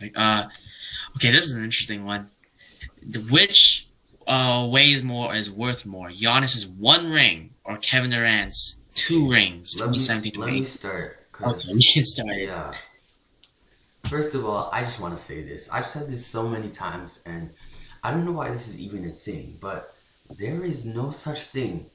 topic. Okay, this is an interesting one. Which is worth more? Giannis's 1 ring or Kevin Durant's 2 rings? 2017 to Let me start. Okay, you can start. Yeah. First of all, I just want to say this. I've said this so many times, and I don't know why this is even a thing, but there is no such thing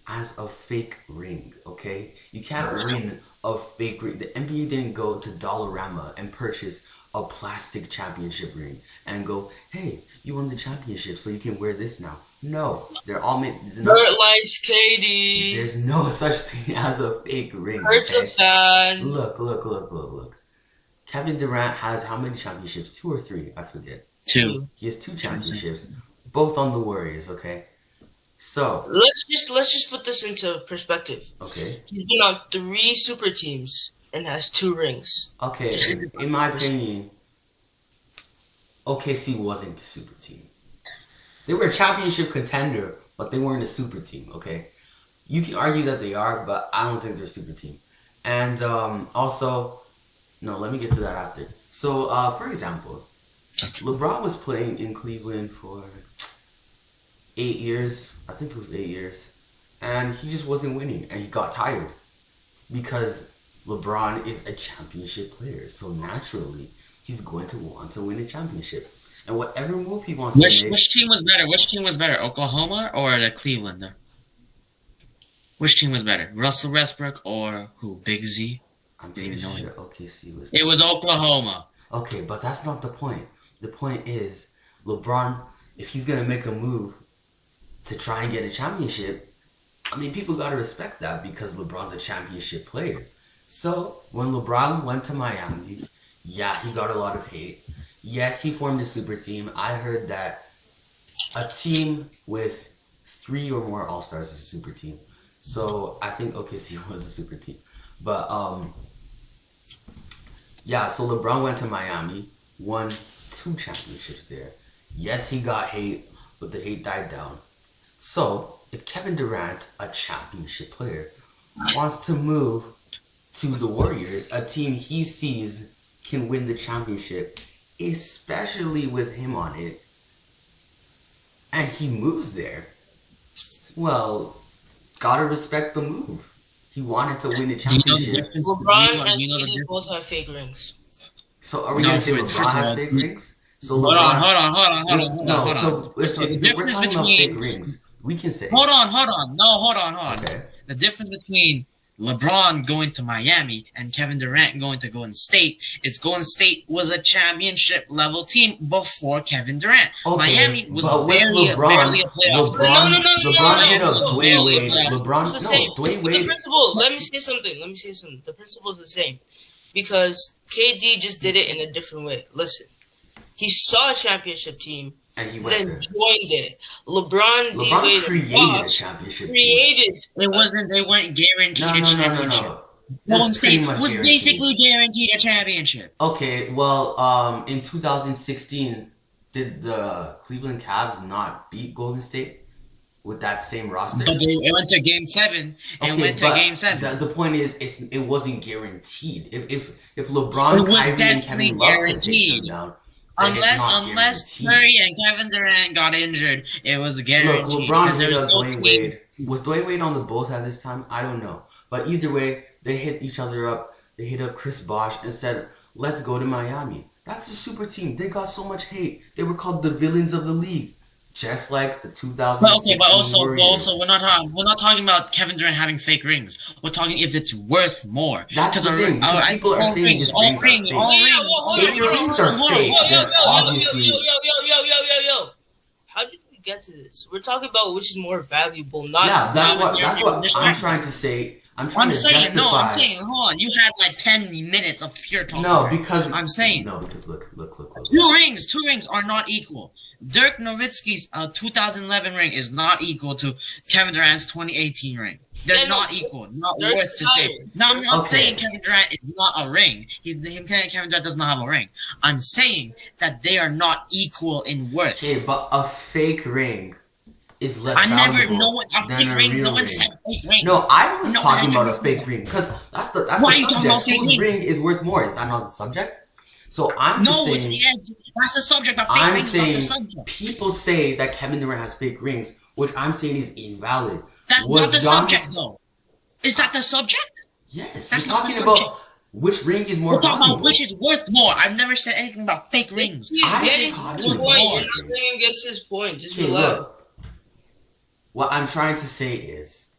as a fake ring, okay? You can't win a fake ring. The NBA didn't go to Dollarama and purchase a plastic championship ring and go, hey, you won the championship, so you can wear this now. No, they're all made. Hurt likes Katie. There's no such thing as a fake ring. Hurt's okay? a fan. Look. Kevin Durant has how many championships? 2 or 3? I forget. 2. He has 2 championships, both on the Warriors. Okay, so let's just put this into perspective. Okay. He's been on 3 super teams and has 2 rings. Okay, in my opinion, OKC wasn't a super team. They were a championship contender, but they weren't a super team. Okay, you can argue that they are, but I don't think they're a super team. And also, no, let me get to that after. So, for example, LeBron was playing in Cleveland for 8 years. I think it was 8 years. And he just wasn't winning. And he got tired. Because LeBron is a championship player. So naturally, he's going to want to win a championship. And whatever move he wants to make... Which team was better? Which team was better? Oklahoma or the Cleveland? Which team was better? Russell Westbrook or who? Big Z? I'm pretty sure OKC was better. It was Oklahoma. Okay, but that's not the point. The point is, LeBron, if he's going to make a move to try and get a championship, I mean, people got to respect that because LeBron's a championship player. So, when LeBron went to Miami, yeah, he got a lot of hate. Yes, he formed a super team. I heard that a team with 3 or more All-Stars is a super team. So, I think OKC was a super team. But, yeah, so LeBron went to Miami, won 2 championships there. Yes, he got hate, but the hate died down. So, if Kevin Durant, a championship player, wants to move to the Warriors, a team he sees can win the championship, especially with him on it, and he moves there, well, gotta respect the move. He wanted to win a championship. LeBron and KD both have fake rings. So are we gonna say LeBron has fake rings? So hold LeBron, on. No, so if we're talking about fake rings, we can say. Hold on. Okay. The difference between LeBron going to Miami and Kevin Durant going to Golden State is Golden State was a championship level team before Kevin Durant. Okay, Miami was barely a playoff. LeBron ended up Dwayne Wade. Dwayne Wade. The principle. Let me say something. The principle is the same because KD just did it in a different way. Listen, he saw a championship team. And he went there. Joined it. LeBron created a championship team. They weren't guaranteed a championship. No. Golden State was basically guaranteed a championship. Okay, well, in 2016, did the Cleveland Cavs not beat Golden State with that same roster? But they went to Game 7 The point is, it wasn't guaranteed. If LeBron, Kyrie, and Kevin Love could take them down. Unless Curry and Kevin Durant got injured, it was guaranteed. Look, LeBron hit up Dwayne Wade. Was Dwayne Wade on the Bulls at this time? I don't know. But either way, they hit each other up. They hit up Chris Bosh and said, let's go to Miami. That's a super team. They got so much hate. They were called the villains of the league. Just like the 2016 Warriors. We're not talking about Kevin Durant having fake rings. We're talking if it's worth more. That's the thing. People are saying his rings are fake. If your rings are fake, then obviously... Yo. How did we get to this? We're talking about which is more valuable, not... Yeah, that's what I'm trying to say. Hold on. You had like 10 minutes of pure talk. No, because... look. 2 rings are not equal. Dirk Nowitzki's 2011 ring is not equal to Kevin Durant's 2018 ring. They're not equal. Not worth to say. No, I'm not saying Kevin Durant is not a ring. Kevin Durant does not have a ring. I'm saying that they are not equal in worth. Okay, but a fake ring is less valuable than a real ring. No, I was talking about a fake ring because that's the subject. Whose ring is worth more? Is that not the subject? So I'm just No, saying. that's the subject. But fake I'm rings is not the saying subject. people say that Kevin Durant has fake rings, which I'm saying is invalid. That's Was not the Giannis- subject, though. Is that the subject? Yes, That's we're not the talking subject. about which ring is more We're talking valuable. about which is worth more. I've never said anything about fake rings. He's I'm getting talking his about point. more, You're not letting him get to his point. Just Okay, relax. look. What I'm trying to say is,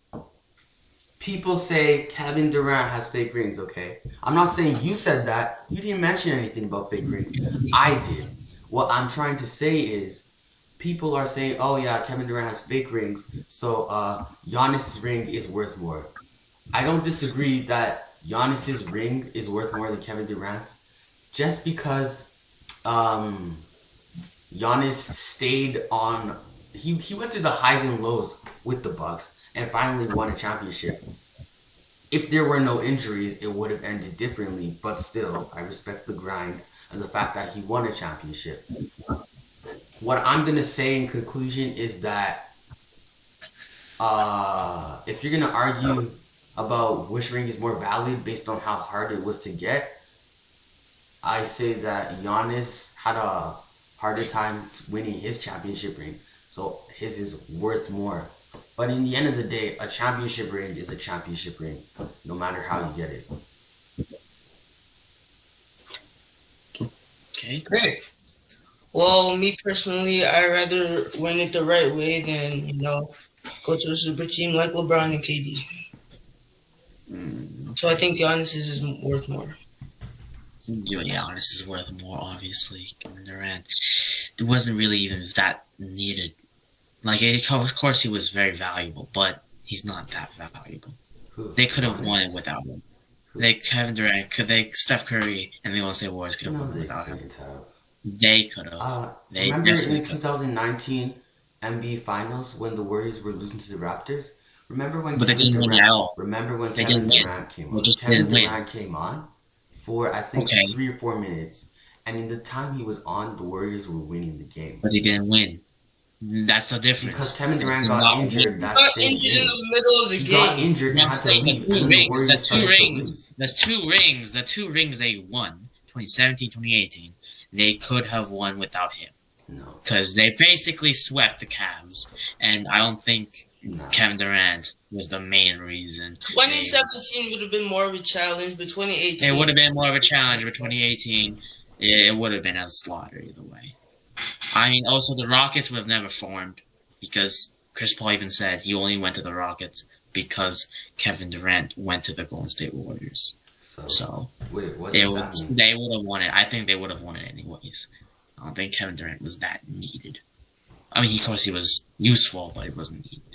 people say Kevin Durant has fake rings, okay? I'm not saying you said that. You didn't mention anything about fake rings. I did. What I'm trying to say is, people are saying, oh yeah, Kevin Durant has fake rings, so Giannis' ring is worth more. I don't disagree that Giannis' ring is worth more than Kevin Durant's, just because Giannis stayed on. He went through the highs and lows with the Bucks and finally won a championship. If there were no injuries, it would have ended differently. But still, I respect the grind and the fact that he won a championship. What I'm gonna say in conclusion is that if you're gonna argue about which ring is more valid based on how hard it was to get, I say that Giannis had a harder time winning his championship ring, so his is worth more. But in the end of the day, a championship ring is a championship ring, no matter how you get it. Okay. Great. Well, me personally, I'd rather win it the right way than, go to a super team like LeBron and KD. So I think Giannis is worth more. Giannis is worth more, obviously. Kevin Durant, it wasn't really even that needed. Like, of course, he was very valuable, but he's not that valuable. Who? They could have Giannis? won it without him. Who? Kevin Durant, Steph Curry, and the Golden State Warriors could have No, won it they without him. couldn't have. They could have. They Remember definitely in could. 2019 NBA Finals when the Warriors were losing to the Raptors? Remember when But they Kevin didn't win Durant? at all. Remember when They Kevin didn't win. Durant came They on? just Kevin didn't win. Durant came on for I think Okay. 3 or 4 minutes, and in the time he was on, the Warriors were winning the game But they didn't win. That's the difference. because Kevin They Durant did got not injured win. that Got same injured in game. the middle of the He game. got injured and I'm had to saying leave, and then the Warriors started to lose. The two rings they won, 2017, 2018, they could have won without him. No, Because they basically swept the Cavs. And I don't think no. Kevin Durant was the main reason. 2017 would have been more of a challenge, but 2018. It would have been more of a challenge, but 2018, it would have been a slaughter either way. I mean, also, the Rockets would have never formed because Chris Paul even said he only went to the Rockets because Kevin Durant went to the Golden State Warriors. So Wait, what does that mean? they would have won it. I think they would have won it anyways. I don't think Kevin Durant was that needed. I mean, of course, he was useful, but it wasn't needed.